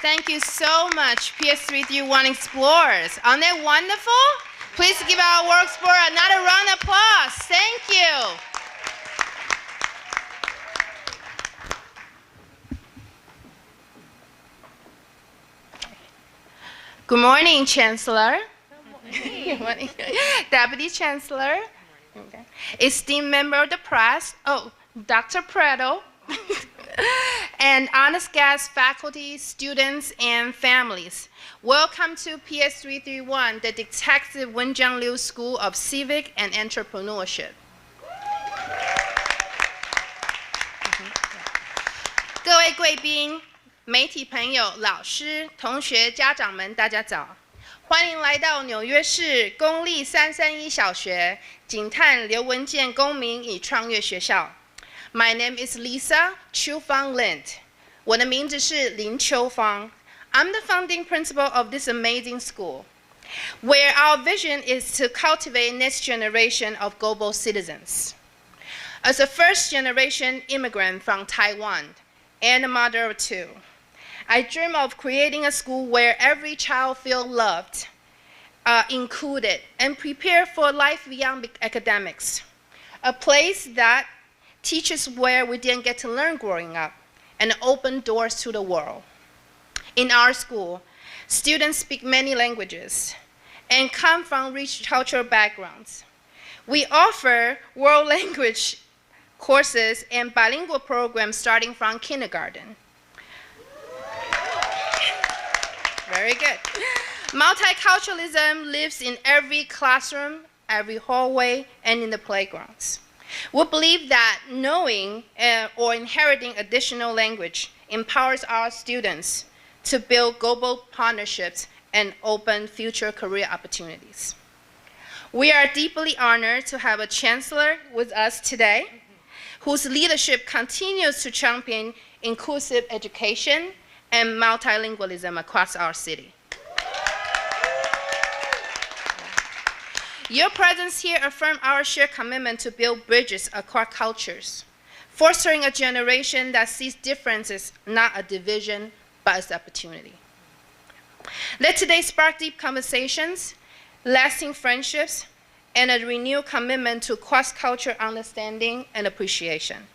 Thank you so much, PS331 Explorers. Aren't they wonderful? Please give our work sport another round of applause. Thank you. Good morning, Chancellor. Good morning. Deputy Chancellor. Okay. Esteemed member of the press. Oh, Dr. Parental. And honest guests, faculty, students, and families. Welcome to PS331, the Detective Wenjiang Liu School of Civic and Entrepreneurship. 各位贵宾、媒体朋友、老师、同学、家长们，大家早！欢迎来到纽约市公立331小学警探刘文健公民与创业学校。My name is Lisa Chu Fang Lind. 我的名字是林秋芳。I'm the founding principal of this amazing school, where our vision is to cultivate next generation of global citizens. As a first-generation immigrant from Taiwan and a mother of two, I dream of creating a school where every child feels loved, included, and prepared for life beyond academics. A place that teaches where we didn't get to learn growing up and open doors to the world. In our school, students speak many languages and come from rich cultural backgrounds. We offer world language courses and bilingual programs starting from kindergarten. Very good. Multiculturalism lives in every classroom, every hallway, and in the playgrounds. We believe that knowing or inheriting additional language empowers our students to build global partnerships and open future career opportunities. We are deeply honored to have a chancellor with us today, whose leadership continues to champion inclusive education and multilingualism across our city. Your presence here affirms our shared commitment to build bridges across cultures, fostering a generation that sees differences not a division, but as opportunity. Let today spark deep conversations, lasting friendships, and a renewed commitment to cross-cultural understanding and appreciation.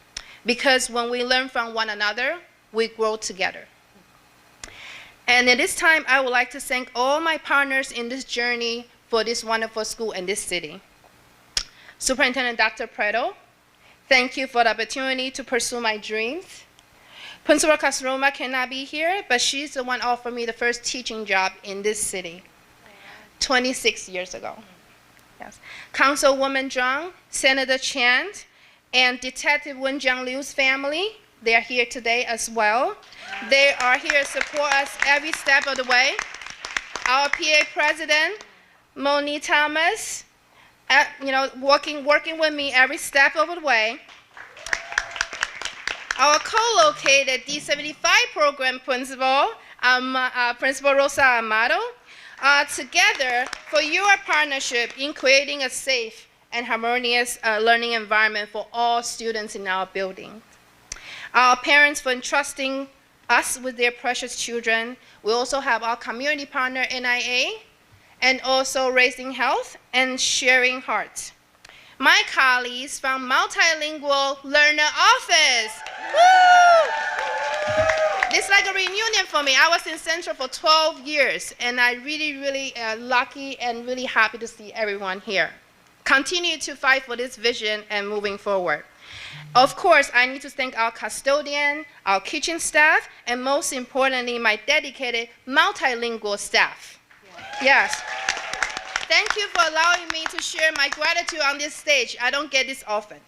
Because when we learn from one another, we grow together. And at this time, I would like to thank all my partners in this journey for this wonderful school and this city. Superintendent Dr. Parental, thank you for the opportunity to pursue my dreams. Principal Casaroma cannot be here, but she's the one offered me the first teaching job in this city 26 years ago. Yes. Councilwoman Zhang, Senator Chan, and Detective Wenjiang Liu's family, they are here today as well. They are here to support us every step of the way. Our PA president, Moni Thomas, working with me every step of the way. Our co-located D75 program principal, Principal Rosa Amado, together for your partnership in creating a safe and harmonious learning environment for all students in our building. Our parents for entrusting us with their precious children. We also have our community partner, NIA, and also Raising Health and Sharing Hearts. My colleagues from Multilingual Learner Office. Woo! It's like a reunion for me. I was in Central for 12 years, and I really lucky and really happy to see everyone here. Continue to fight for this vision and moving forward. Of course, I need to thank our custodian, our kitchen staff, and most importantly, my dedicated multilingual staff. Yes. Thank you for allowing me to share my gratitude on this stage. I don't get this often.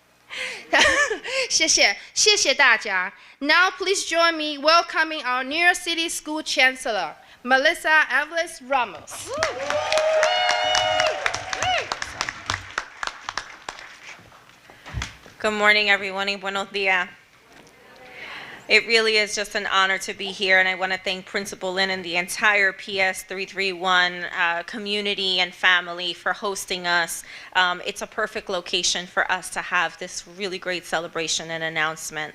谢谢大家. Now please join me welcoming our New York City School Chancellor, Melissa Avelis Ramos. Good morning, everyone, y buenos días. It really is just an honor to be here, and I want to thank Principal Lynn and the entire PS 331 community and family for hosting us. It's a perfect location for us to have this really great celebration and announcement.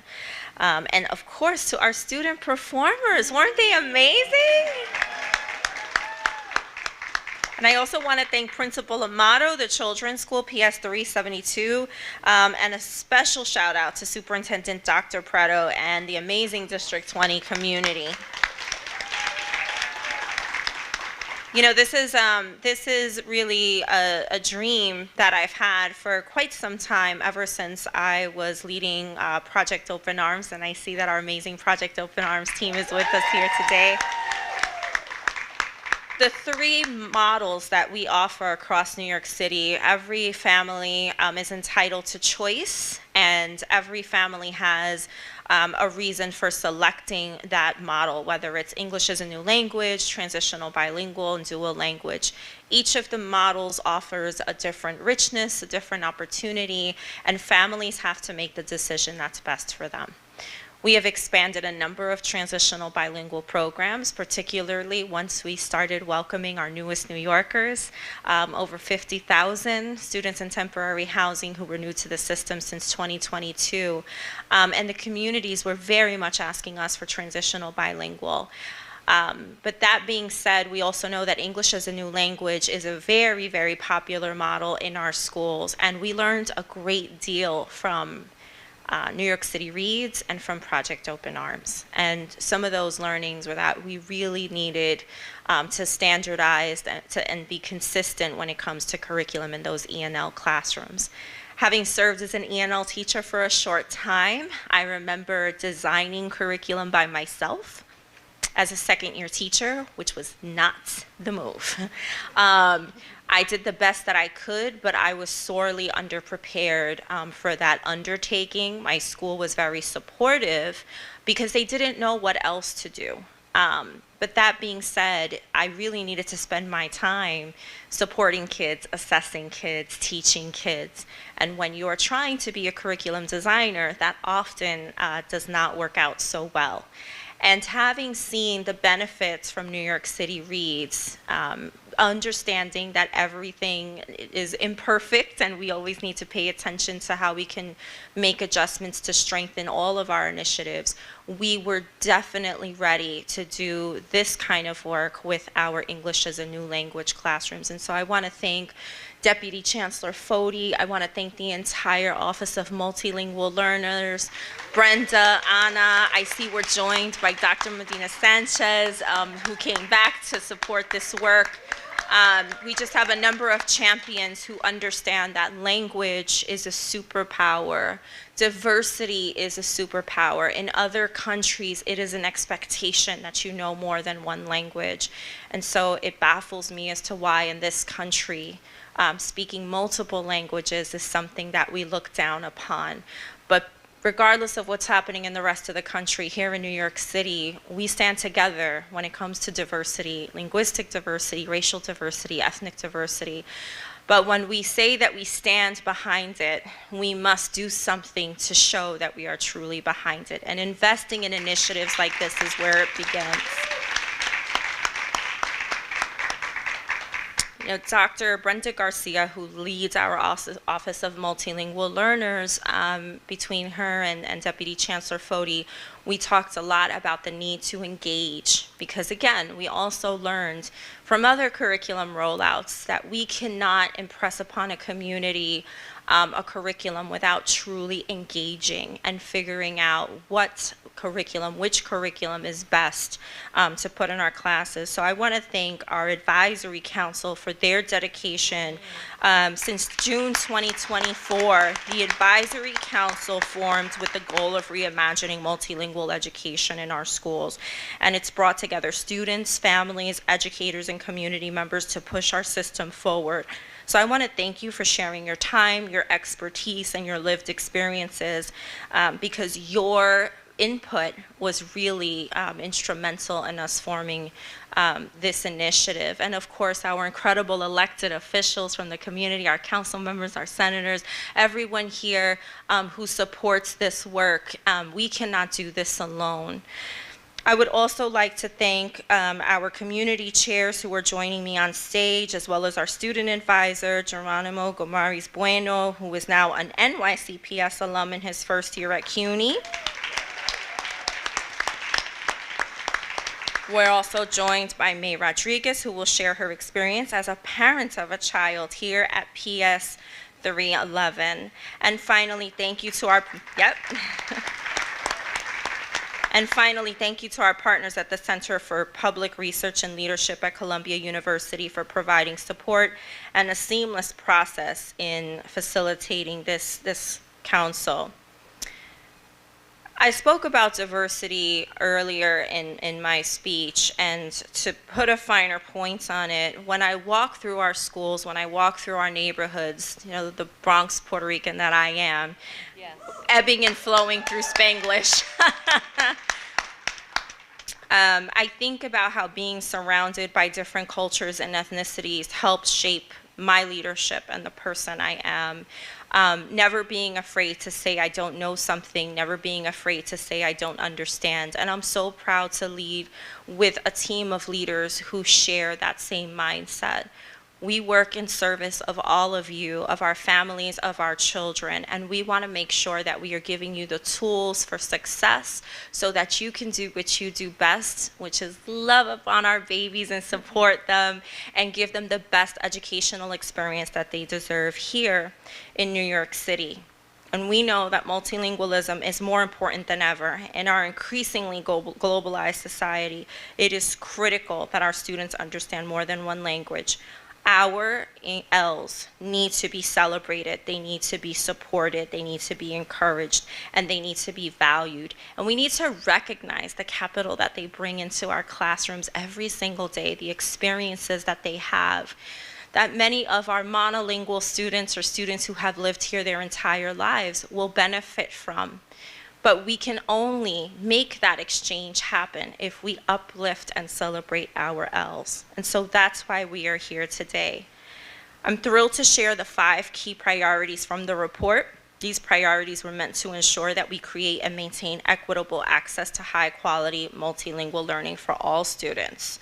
And of course, to our student performers, weren't they amazing? And I also want to thank Principal Amato, the Children's School, PS 372, and a special shout out to Superintendent Dr. Preto and the amazing District 20 community. You know, this is really a dream that I've had for quite some time, ever since I was leading Project Open Arms, and I see that our amazing Project Open Arms team is with us here today. The three models that we offer across New York City, every family is entitled to choice, and every family has a reason for selecting that model, whether it's English as a new language, transitional bilingual, and dual language. Each of the models offers a different richness, a different opportunity, and families have to make the decision that's best for them. We have expanded a number of transitional bilingual programs, particularly once we started welcoming our newest New Yorkers, over 50,000 students in temporary housing who were new to the system since 2022. And the communities were very much asking us for transitional bilingual. But that being said, we also know that English as a new language is a very, very popular model in our schools, and we learned a great deal from New York City Reads and from Project Open Arms. And some of those learnings were that we really needed to standardize and be consistent when it comes to curriculum in those ENL classrooms. Having served as an ENL teacher for a short time, I remember designing curriculum by myself as a second-year teacher, which was not the move. I did the best that I could, but I was sorely underprepared for that undertaking. My school was very supportive because they didn't know what else to do. But that being said, I really needed to spend my time supporting kids, assessing kids, teaching kids. And when you are trying to be a curriculum designer, that often does not work out so well. And having seen the benefits from New York City Reads, understanding that everything is imperfect and we always need to pay attention to how we can make adjustments to strengthen all of our initiatives, we were definitely ready to do this kind of work with our English as a new language classrooms. And so I want to thank Deputy Chancellor Foti. I want to thank the entire Office of Multilingual Learners, Brenda, Anna. I see we're joined by Dr. Medina Sanchez, who came back to support this work. We just have a number of champions who understand that language is a superpower. Diversity is a superpower. In other countries, it is an expectation that you know more than one language. And so it baffles me as to why in this country, speaking multiple languages is something that we look down upon. But regardless of what's happening in the rest of the country, here in New York City, we stand together when it comes to diversity, linguistic diversity, racial diversity, ethnic diversity. But when we say that we stand behind it, we must do something to show that we are truly behind it. And investing in initiatives like this is where it begins. You know, Dr. Brenda Garcia, who leads our Office of Multilingual Learners, between her and Deputy Chancellor Foti, we talked a lot about the need to engage, because again, we also learned from other curriculum rollouts that we cannot impress upon a community a curriculum without truly engaging and figuring out which curriculum is best to put in our classes. So I want to thank our advisory council for their dedication. Since June 2024, the advisory council formed with the goal of reimagining multilingual education in our schools. And it's brought together students, families, educators, and community members to push our system forward. So I want to thank you for sharing your time, your expertise, and your lived experiences, because your input was really instrumental in us forming this initiative. And of course, our incredible elected officials from the community, our council members, our senators, everyone here who supports this work. We cannot do this alone. I would also like to thank our community chairs who are joining me on stage, as well as our student advisor, Geronimo Gomaris Bueno, who is now an NYCPS alum in his first year at CUNY. We're also joined by May Rodriguez, who will share her experience as a parent of a child here at PS 311. And finally, thank you to our, And finally, thank you to our partners at the Center for Public Research and Leadership at Columbia University for providing support and a seamless process in facilitating this council. I spoke about diversity earlier in my speech, and to put a finer point on it, when I walk through our schools, when I walk through our neighborhoods, you know, the Bronx Puerto Rican that I am, yes, ebbing and flowing through Spanglish. I think about how being surrounded by different cultures and ethnicities helps shape my leadership and the person I am. Never being afraid to say I don't know something, never being afraid to say I don't understand. And I'm so proud to lead with a team of leaders who share that same mindset. We work in service of all of you, of our families, of our children, and we want to make sure that we are giving you the tools for success so that you can do what you do best, which is love upon our babies and support them and give them the best educational experience that they deserve here in New York City. And we know that multilingualism is more important than ever. In our increasingly globalized society, it is critical that our students understand more than one language. Our L's need to be celebrated, they need to be supported, they need to be encouraged, and they need to be valued. And we need to recognize the capital that they bring into our classrooms every single day, the experiences that they have, that many of our monolingual students or students who have lived here their entire lives will benefit from. But we can only make that exchange happen if we uplift and celebrate our L's. And so that's why we are here today. I'm thrilled to share the 5 key priorities from the report. These priorities were meant to ensure that we create and maintain equitable access to high-quality multilingual learning for all students.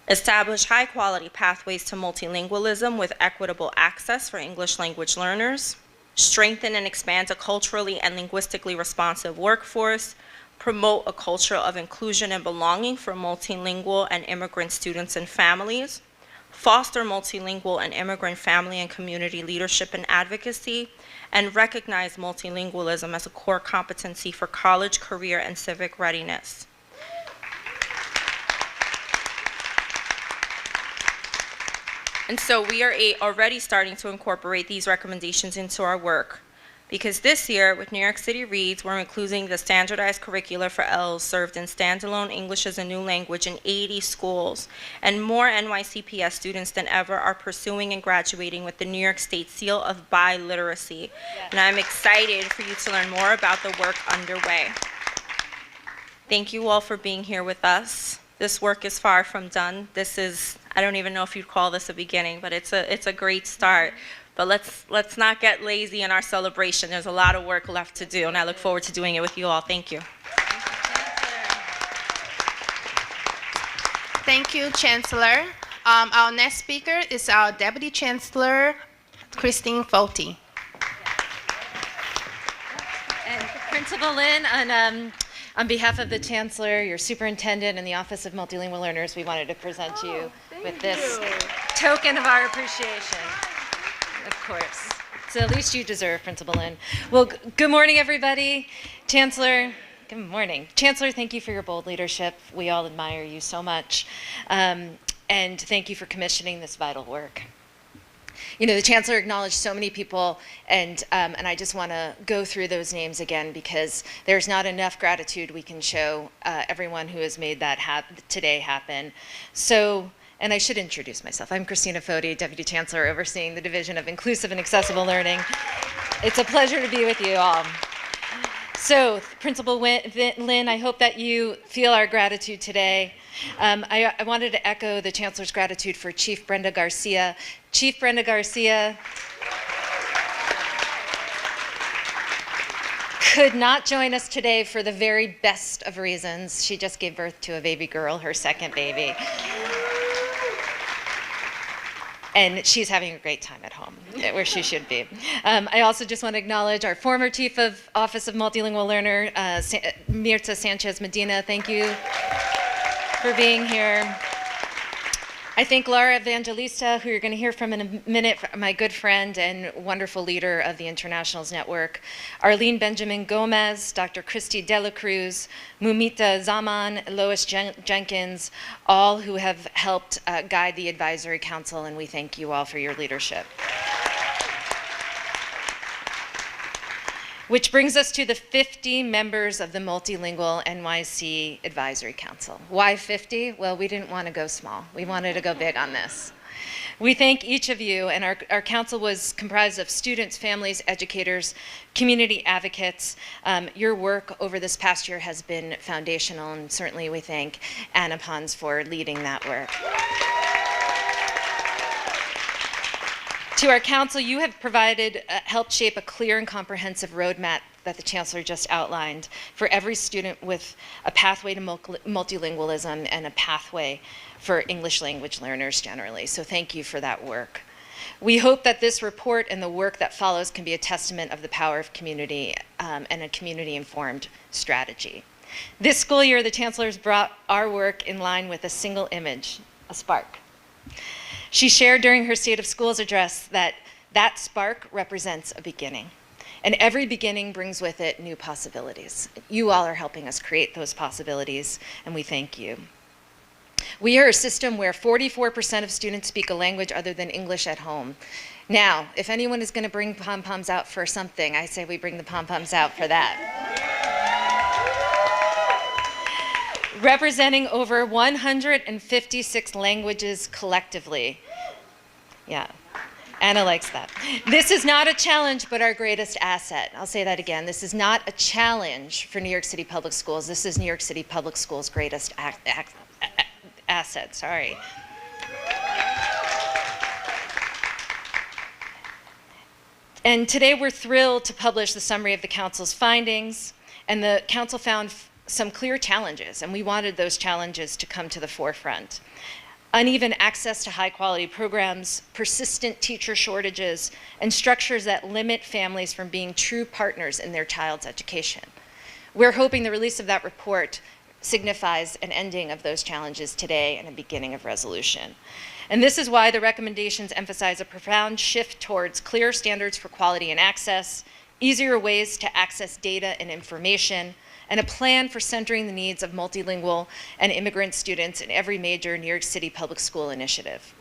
Establish high-quality pathways to multilingualism with equitable access for English language learners. Strengthen and expand a culturally and linguistically responsive workforce, promote a culture of inclusion and belonging for multilingual and immigrant students and families, foster multilingual and immigrant family and community leadership and advocacy, and recognize multilingualism as a core competency for college, career, and civic readiness. And so we are already starting to incorporate these recommendations into our work. Because this year, with New York City Reads, we're including the standardized curricula for L's served in standalone English as a new language in 80 schools. And more NYCPS students than ever are pursuing and graduating with the New York State Seal of Biliteracy. Yes. And I'm excited for you to learn more about the work underway. Thank you all for being here with us. This work is far from done. This is, I don't even know if you'd call this a beginning, but it's a great start. But let's not get lazy in our celebration. There's a lot of work left to do, and I look forward to doing it with you all. Thank you. Thank you, Chancellor. Our next speaker is our Deputy Chancellor, Christine Folty. And Principal Lynn, on behalf of the Chancellor, your Superintendent, and the Office of Multilingual Learners, we wanted to present you with this token of our appreciation. Of course. So the least you deserve, Principal Lynn. Well, good morning, everybody. Chancellor, good morning. Chancellor, thank you for your bold leadership. We all admire you so much. And thank you for commissioning this vital work. You know, the Chancellor acknowledged so many people, and I just want to go through those names again because there's not enough gratitude we can show everyone who has made that today happen. So, and I should introduce myself. I'm Christina Folty, Deputy Chancellor overseeing the Division of Inclusive and Accessible Learning. It's a pleasure to be with you all. So, Principal Lynn, I hope that you feel our gratitude today. I wanted to echo the Chancellor's gratitude for Chief Brenda Garcia. Chief Brenda Garcia could not join us today for the very best of reasons. She just gave birth to a baby girl, her second baby. And she's having a great time at home, where she should be. I also just want to acknowledge our former Chief of Office of Multilingual Learner, Mirza Sanchez Medina. Thank you for being here. I thank Laura Evangelista, who you're going to hear from in a minute, my good friend and wonderful leader of the Internationals Network, Arlene Benjamin Gomez, Dr. Christy Dela Cruz, Mumita Zaman, Lois Jenkins, all who have helped guide the Advisory Council, and we thank you all for your leadership. Which brings us to the 50 members of the Multilingual NYC Advisory Council. Why 50? Well, we didn't want to go small. We wanted to go big on this. We thank each of you, and our council was comprised of students, families, educators, community advocates. Your work over this past year has been foundational, and certainly we thank Anna Pons for leading that work. To our council, you have provided, helped shape a clear and comprehensive roadmap that the Chancellor just outlined for every student, with a pathway to multilingualism and a pathway for English language learners generally. So thank you for that work. We hope that this report and the work that follows can be a testament of the power of community and a community-informed strategy. This school year, the Chancellor has brought our work in line with a single image, a spark. She shared during her State of Schools address that that spark represents a beginning. And every beginning brings with it new possibilities. You all are helping us create those possibilities, and we thank you. We are a system where 44% of students speak a language other than English at home. Now, if anyone is going to bring pom-poms out for something, I say we bring the pom-poms out for that. Representing over 156 languages collectively. Yeah, Anna likes that. This is not a challenge, but our greatest asset. I'll say that again. This is not a challenge for New York City Public Schools. This is New York City Public Schools' greatest asset, sorry. And today we're thrilled to publish the summary of the Council's findings, and the Council found some clear challenges, and we wanted those challenges to come to the forefront. Uneven access to high-quality programs, persistent teacher shortages, and structures that limit families from being true partners in their child's education. We're hoping the release of that report signifies an ending of those challenges today and a beginning of resolution. And this is why the recommendations emphasize a profound shift towards clear standards for quality and access, easier ways to access data and information, and a plan for centering the needs of multilingual and immigrant students in every major New York City public school initiative.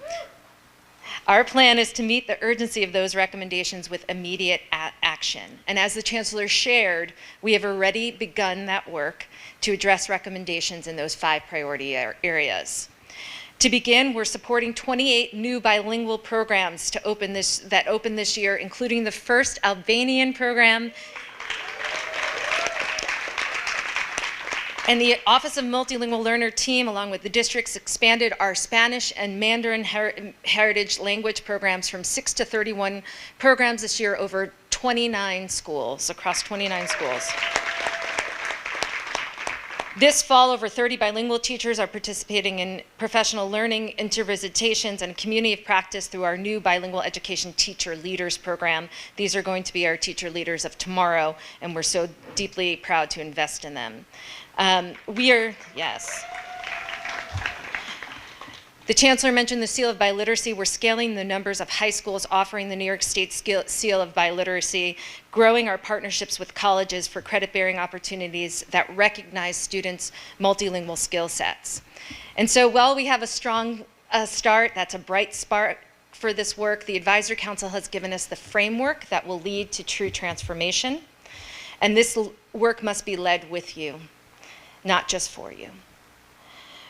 Our plan is to meet the urgency of those recommendations with immediate action. And as the Chancellor shared, we have already begun that work to address recommendations in those 5 priority areas. To begin, we're supporting 28 new bilingual programs that open this year, including the first Albanian program. And the Office of Multilingual Learner team, along with the districts, expanded our Spanish and Mandarin heritage language programs from 6 to 31 programs this year over 29 schools, across 29 schools. This fall, over 30 bilingual teachers are participating in professional learning, intervisitations, and community of practice through our new bilingual education teacher leaders program. These are going to be our teacher leaders of tomorrow, and we're so deeply proud to invest in them. Yes. The Chancellor mentioned the Seal of Biliteracy. We're scaling the numbers of high schools offering the New York State Seal of Biliteracy, growing our partnerships with colleges for credit-bearing opportunities that recognize students' multilingual skill sets. And so while we have a strong start, that's a bright spark for this work, the Advisory Council has given us the framework that will lead to true transformation. And this work must be led with you, not just for you.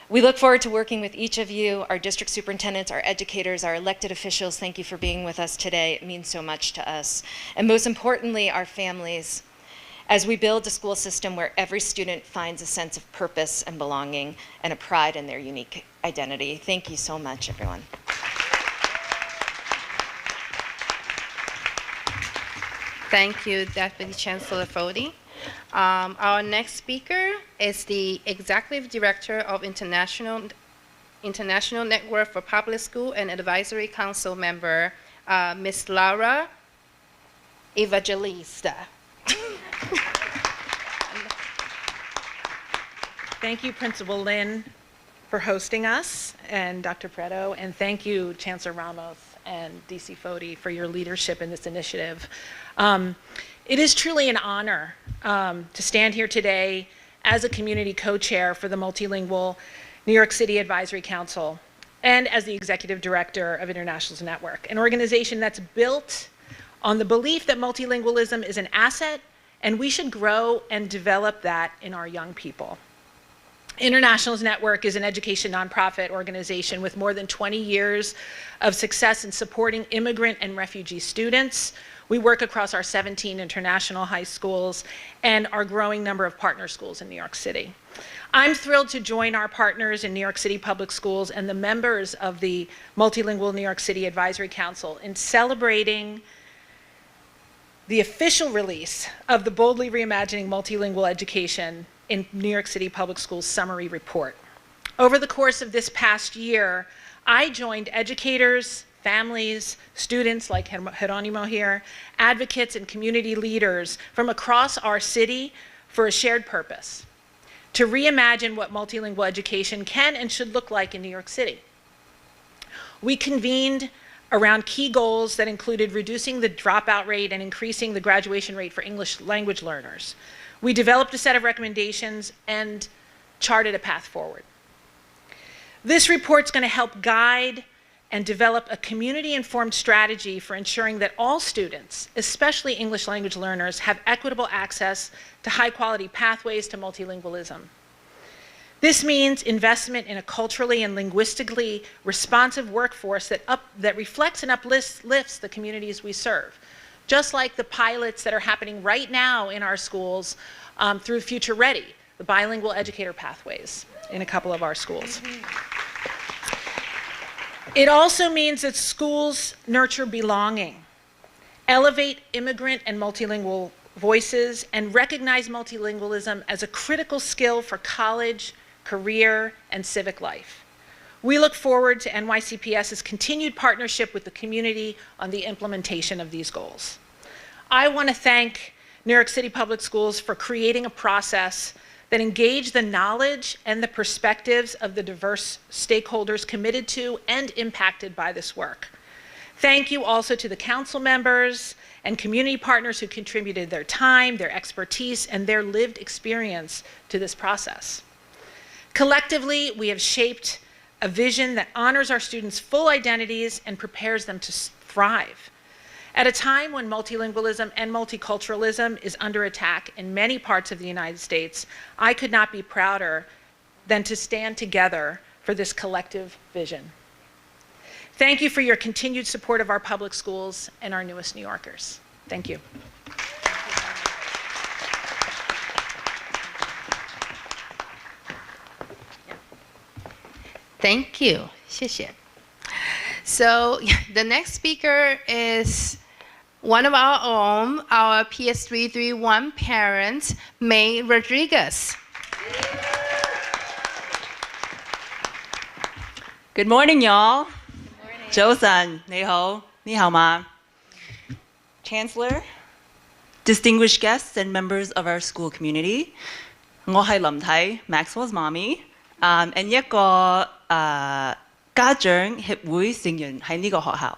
We look forward to working with each of you, our district superintendents, our educators, our elected officials. Thank you for being with us today. It means so much to us. And most importantly, our families. as we build a school system where every student finds a sense of purpose and belonging and a pride in their unique identity. Thank you so much, everyone. Thank you, Deputy Chancellor Fody. Our next speaker is the Executive Director of International Network for Public School and Advisory Council member, Ms. Laura Evangelista. Thank you, Principal Lin, for hosting us, and Dr. Preto, and thank you, Chancellor Ramos and DC Fody, for your leadership in this initiative. It is truly an honor to stand here today as a community co-chair for the Multilingual New York City Advisory Council and as the Executive Director of Internationals Network, an organization that's built on the belief that multilingualism is an asset and we should grow and develop that in our young people. Internationals Network is an education nonprofit organization with more than 20 years of success in supporting immigrant and refugee students. We work across our 17 international high schools and our growing number of partner schools in New York City. I'm thrilled to join our partners in New York City Public Schools and the members of the Multilingual New York City Advisory Council in celebrating the official release of the Boldly Reimagining Multilingual Education in New York City Public Schools Summary Report. Over the course of this past year, I joined educators, families, students like Geronimo here, advocates and community leaders from across our city for a shared purpose, to reimagine what multilingual education can and should look like in New York City. We convened around key goals that included reducing the dropout rate and increasing the graduation rate for English language learners. We developed a set of recommendations and charted a path forward. This report's going to help guide and develop a community-informed strategy for ensuring that all students, especially English language learners, have equitable access to high-quality pathways to multilingualism. This means investment in a culturally and linguistically responsive workforce that reflects and uplifts the communities we serve, just like the pilots that are happening right now in our schools through Future Ready, the bilingual educator pathways in a couple of our schools. It also means that schools nurture belonging, elevate immigrant and multilingual voices, and recognize multilingualism as a critical skill for college, career, and civic life. We look forward to NYCPS's continued partnership with the community on the implementation of these goals. I want to thank New York City Public Schools for creating a process that engaged the knowledge and the perspectives of the diverse stakeholders committed to and impacted by this work. Thank you also to the council members and community partners who contributed their time, their expertise, and their lived experience to this process. Collectively, we have shaped a vision that honors our students' full identities and prepares them to thrive. At a time when multilingualism and multiculturalism is under attack in many parts of the United States, I could not be prouder than to stand together for this collective vision. Thank you for your continued support of our public schools and our newest New Yorkers. Thank you. Thank you. 谢谢. So the next speaker is one of our own, our PS331 parent, May Rodriguez. Good morning, y'all. Good morning. 早晨，你好，你好嗎？ Chancellor, distinguished guests and members of our school community, 我係林太 Maxwell's mommy, and 一個家長協會成員喺呢個學校。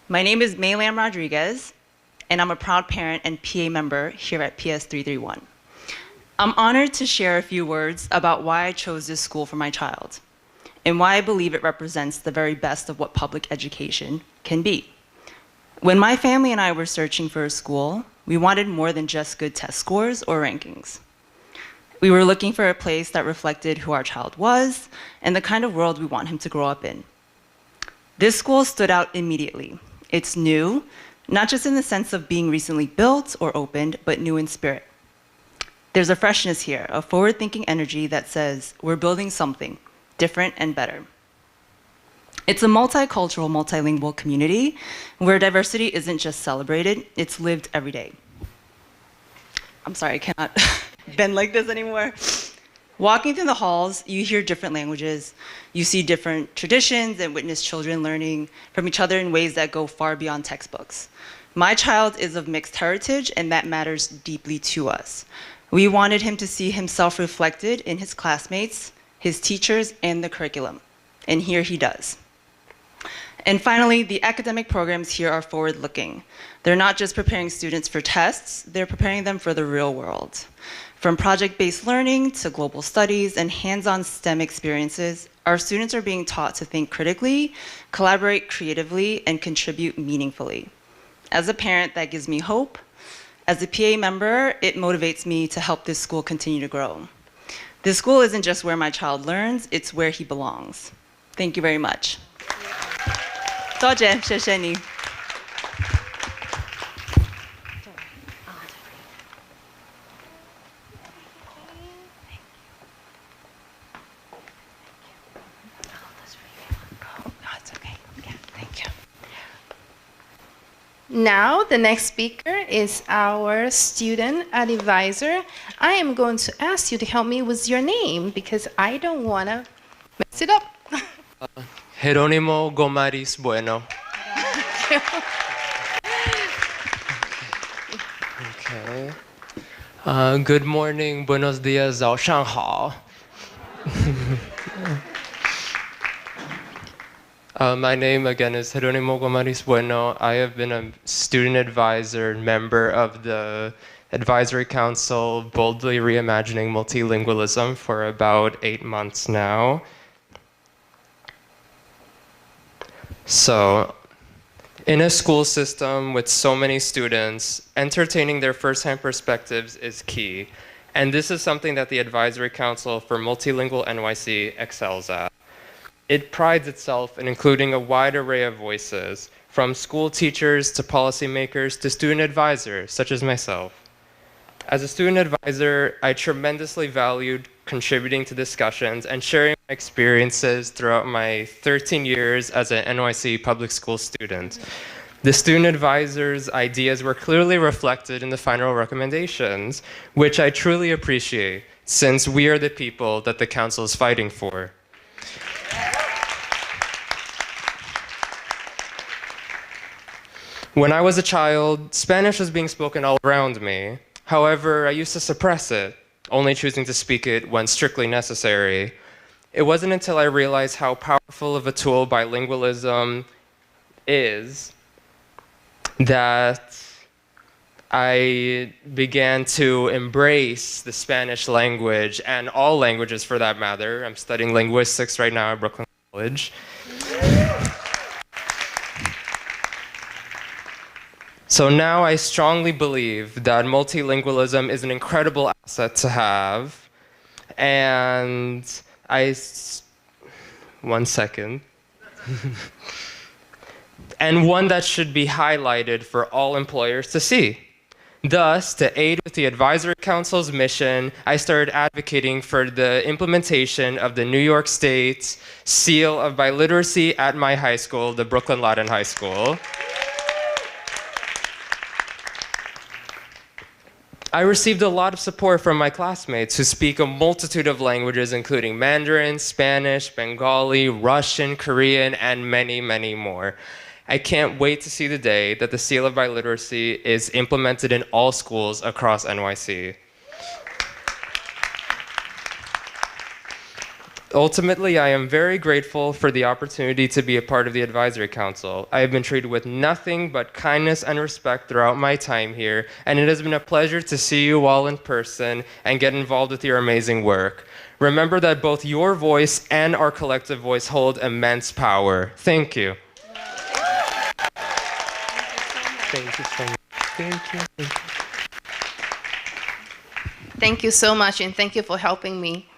My name is May Lam Rodriguez, and I'm a proud parent and PA member here at PS331. I'm honored to share a few words about why I chose this school for my child, and why I believe it represents the very best of what public education can be. When my family and I were searching for a school, we wanted more than just good test scores or rankings. We were looking for a place that reflected who our child was and the kind of world we want him to grow up in. This school stood out immediately. It's new, not just in the sense of being recently built or opened, but new in spirit. There's a freshness here, a forward-thinking energy that says, we're building something different and better. It's a multicultural, multilingual community where diversity isn't just celebrated, it's lived every day. I'm sorry, I cannot bend like this anymore. Walking through the halls, you hear different languages, you see different traditions, and witness children learning from each other in ways that go far beyond textbooks. My child is of mixed heritage, and that matters deeply to us. We wanted him to see himself reflected in his classmates, his teachers, and the curriculum. And here he does. And finally, the academic programs here are forward-looking. They're not just preparing students for tests, they're preparing them for the real world. From project-based learning to global studies and hands-on STEM experiences, our students are being taught to think critically, collaborate creatively, and contribute meaningfully. As a parent, that gives me hope. As a PA member, it motivates me to help this school continue to grow. This school isn't just where my child learns, it's where he belongs. Thank you very much. 多謝，謝謝你。Now, the next speaker is our student advisor. I am going to ask you to help me with your name because I don't want to mess it up. Jerónimo Gomaris Bueno. Okay. Good morning, buenos dias, 早上好. My name again is Jerónimo Gomaris Bueno. I have been a student advisor, member of the Advisory Council, Boldly Reimagining Multilingualism for about 8 months now. So, in a school system with so many students, entertaining their first-hand perspectives is key. And this is something that the Advisory Council for Multilingual NYC excels at. It prides itself in including a wide array of voices, from school teachers to policymakers to student advisors, such as myself. As a student advisor, I tremendously valued contributing to discussions and sharing my experiences throughout my 13 years as an NYC public school student. The student advisors' ideas were clearly reflected in the final recommendations, which I truly appreciate, since we are the people that the council is fighting for. When I was a child, Spanish was being spoken all around me. However, I used to suppress it, only choosing to speak it when strictly necessary. It wasn't until I realized how powerful of a tool bilingualism is that I began to embrace the Spanish language and all languages for that matter. I'm studying linguistics right now at Brooklyn College. So now I strongly believe that multilingualism is an incredible asset to have. And one second. And one that should be highlighted for all employers to see. Thus, to aid with the Advisory Council's mission, I started advocating for the implementation of the New York State Seal of Biliteracy at my high school, the Brooklyn Latin High School. I received a lot of support from my classmates who speak a multitude of languages, including Mandarin, Spanish, Bengali, Russian, Korean, and many, many more. I can't wait to see the day that the Seal of Biliteracy is implemented in all schools across NYC. Ultimately, I am very grateful for the opportunity to be a part of the Advisory Council. I have been treated with nothing but kindness and respect throughout my time here, and it has been a pleasure to see you all in person and get involved with your amazing work. Remember that both your voice and our collective voice hold immense power. Thank you. Thank you so much. Thank you. Thank you so much, and thank you for helping me.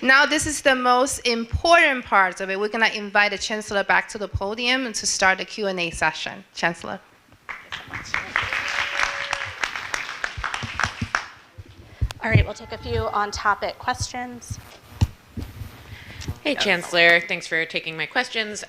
Now, this is the most important part of it. We're going to invite the Chancellor back to the podium and to start the Q&A session. Chancellor. All right, we'll take a few on-topic questions. Hey, Chancellor. Thanks for taking my questions.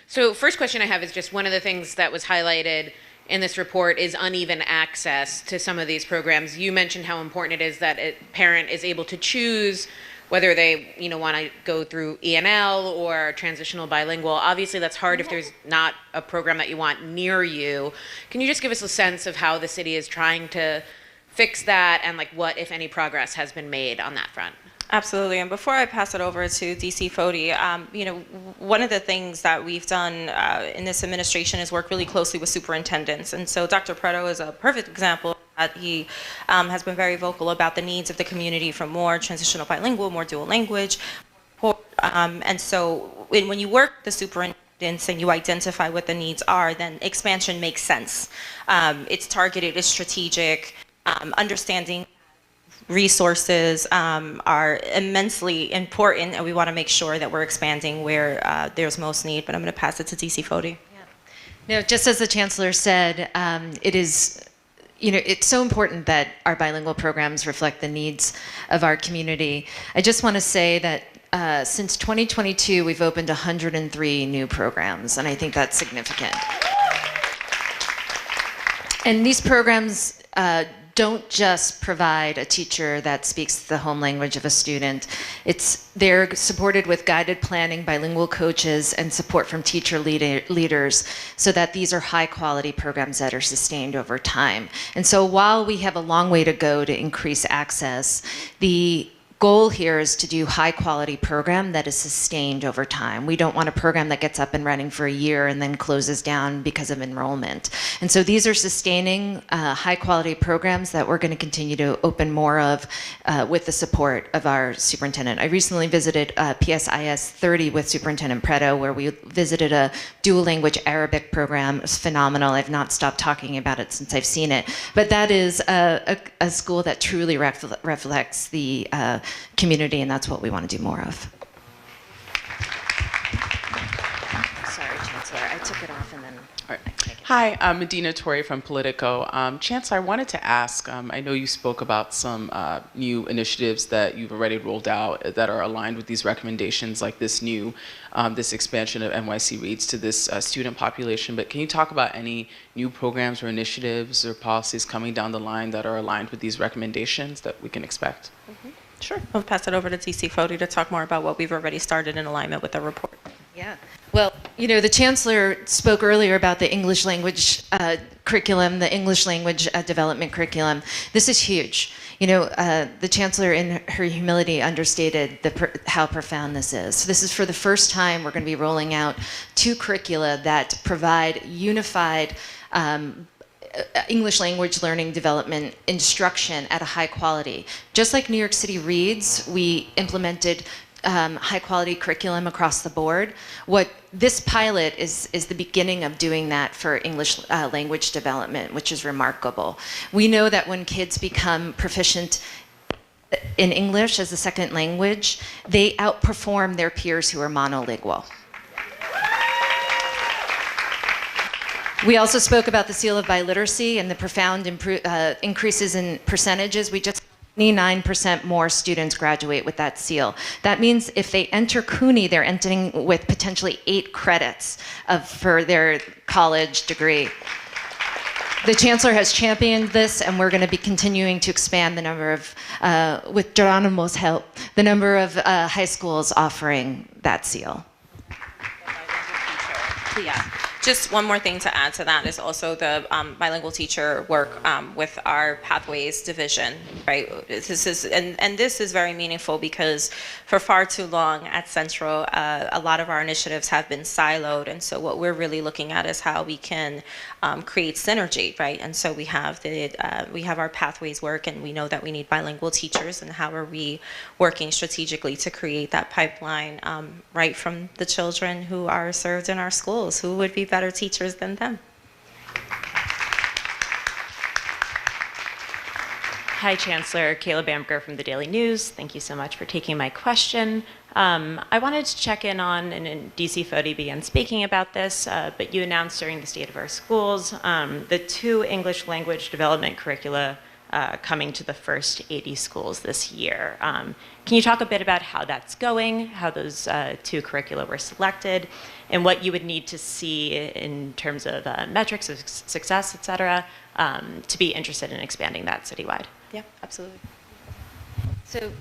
So first question I have is just one of the things that was highlighted in this report is uneven access to some of these programs. You mentioned how important it is that a parent is able to choose whether they want to go through ENL or transitional bilingual. Obviously, that's hard if there's not a program that you want near you. Can you just give us a sense of how the city is trying to fix that and like what, if any, progress has been made on that front? Absolutely. And before I pass it over to DC Fody, one of the things that we've done in this administration is work really closely with superintendents. And so Dr. Preto is a perfect example that he has been very vocal about the needs of the community for more transitional bilingual, more dual language. And so when you work with the superintendents and you identify what the needs are, then expansion makes sense. It's targeted, it's strategic, understanding resources are immensely important, and we want to make sure that we're expanding where there's most need. But I'm going to pass it to DC Fody. No, just as the Chancellor said, it is, it's so important that our bilingual programs reflect the needs of our community. I just want to say that since 2022, we've opened 103 new programs, and I think that's significant. And these programs don't just provide a teacher that speaks the home language of a student. They're supported with guided planning, bilingual coaches, and support from teacher leaders so that these are high quality programs that are sustained over time. And so while we have a long way to go to increase access, the goal here is to do high quality program that is sustained over time. We don't want a program that gets up and running for a year and then closes down because of enrollment. And so these are sustaining high quality programs that we're going to continue to open more of with the support of our superintendent. I recently visited PSIS 30 with Superintendent Preto, where we visited a dual language Arabic program. It was phenomenal. I've not stopped talking about it since I've seen it. But that is a school that truly reflects the community, and that's what we want to do more of. Sorry, Chancellor, I took it off and then... All right. Hi, I'm Medina Torre from Politico. Chancellor, I wanted to ask, I know you spoke about some new initiatives that you've already rolled out that are aligned with these recommendations, like this expansion of NYC Reads to this student population, but can you talk about any new programs or initiatives or policies coming down the line that are aligned with these recommendations that we can expect? Mm-hmm. Sure. I'll pass it over to DC Fody to talk more about what we've already started in alignment with the report. Yeah. Well, the Chancellor spoke earlier about the English language curriculum, the English language development curriculum. This is huge. The Chancellor, in her humility, understated how profound this is. So this is for the first time we're going to be rolling out 2 curricula that provide unified English language learning development instruction at a high quality. Just like New York City Reads, we implemented high quality curriculum across the board. What this pilot is the beginning of doing that for English language development, which is remarkable. We know that when kids become proficient in English as a second language, they outperform their peers who are monolingual. We also spoke about the seal of biliteracy and the profound increases in percentages. We just 29% more students graduate with that seal. That means if they enter CUNY, they're entering with potentially 8 credits for their college degree. The Chancellor has championed this, and we're going to be continuing to expand the number of, with Geronimo's help, the number of high schools offering that seal. Yeah. Just one more thing to add to that is also the bilingual teacher work with our Pathways division, right? This is very meaningful because for far too long at Central, a lot of our initiatives have been siloed, and so what we're really looking at is how we can create synergy, right? And so we have our Pathways work, and we know that we need bilingual teachers, and how are we working strategically to create that pipeline right from the children who are served in our schools, who would be better teachers than them. Hi, Chancellor. Kayla Bamker from the Daily News. Thank you so much for taking my question. I wanted to check in on, and DC Fody began speaking about this, but you announced during the State of Our Schools the 2 English language development curricula coming to the first 80 schools this year. Can you talk a bit about how that's going, how those 2 curricula were selected, and what you would need to see in terms of metrics of success, et cetera, to be interested in expanding that citywide? Yeah, absolutely. So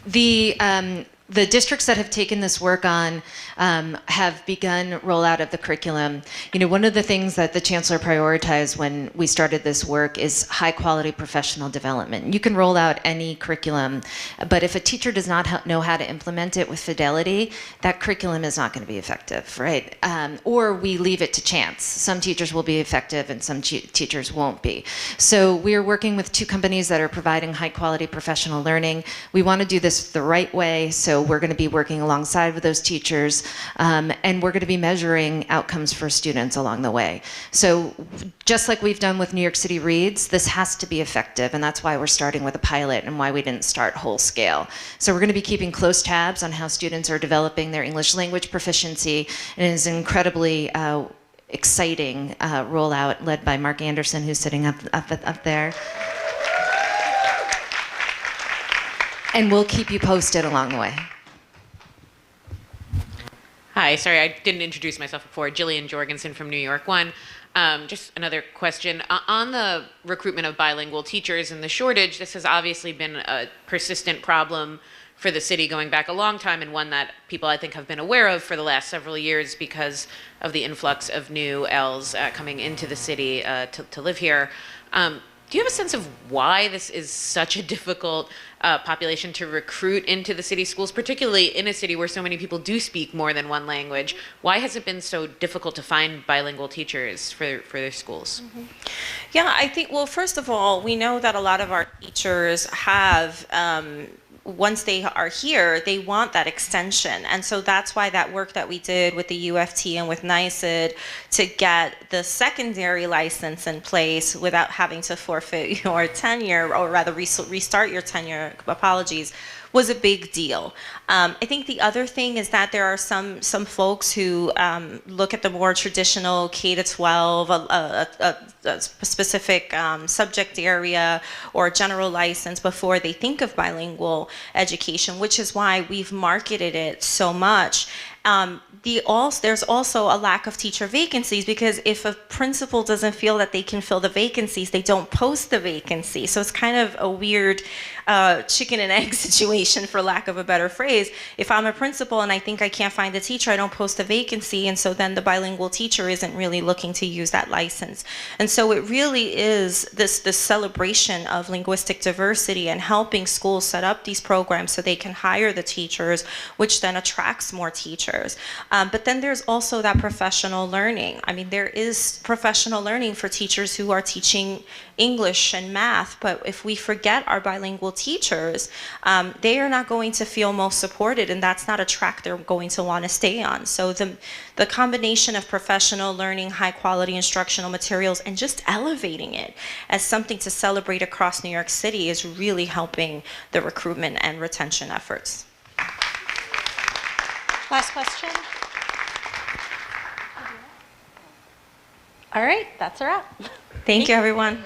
the districts that have taken this work on have begun rollout of the curriculum. You know, one of the things that the Chancellor prioritized when we started this work is high quality professional development. You can roll out any curriculum, but if a teacher does not know how to implement it with fidelity, that curriculum is not going to be effective, right? Or we leave it to chance. Some teachers will be effective and some teachers won't be. So we're working with 2 companies that are providing high quality professional learning. We want to do this the right way, so we're going to be working alongside with those teachers, and we're going to be measuring outcomes for students along the way. So just like we've done with New York City Reads, this has to be effective, and that's why we're starting with a pilot and why we didn't start whole scale. So we're going to be keeping close tabs on how students are developing their English language proficiency, and it is an incredibly exciting rollout led by Mark Anderson, who's sitting up there. And we'll keep you posted along the way. Hi, sorry, I didn't introduce myself before. Jillian Jorgensen from New York One. Just another question. On the recruitment of bilingual teachers and the shortage, this has obviously been a persistent problem for the city going back a long time, and one that people I think have been aware of for the last several years because of the influx of new Ls coming into the city to live here. Do you have a sense of why this is such a difficult population to recruit into the city schools, particularly in a city where so many people do speak more than one language? Why has it been so difficult to find bilingual teachers for their schools? Mm-hmm. Yeah, I think, well, first of all, we know that a lot of our teachers have once they are here, they want that extension. And so that's why that work that we did with the UFT and with NYSID to get the secondary license in place without having to forfeit your tenure, or rather restart your tenure, apologies, was a big deal. I think the other thing is that there are some folks who look at the more traditional K-12, a specific subject area or general license before they think of bilingual education, which is why we've marketed it so much. There's also a lack of teacher vacancies, because if a principal doesn't feel that they can fill the vacancies, they don't post the vacancy. So it's kind of a weird chicken and egg situation, for lack of a better phrase. If I'm a principal and I think I can't find a teacher, I don't post a vacancy, and so then the bilingual teacher isn't really looking to use that license. And so it really is this celebration of linguistic diversity and helping schools set up these programs so they can hire the teachers, which then attracts more teachers. But then there's also that professional learning. I mean, there is professional learning for teachers who are teaching English and math, but if we forget our bilingual teachers, they are not going to feel most supported, and that's not a track they're going to want to stay on. So the combination of professional learning, high quality instructional materials, and just elevating it as something to celebrate across New York City is really helping the recruitment and retention efforts. Last question. All right, that's a wrap. Thank you, everyone.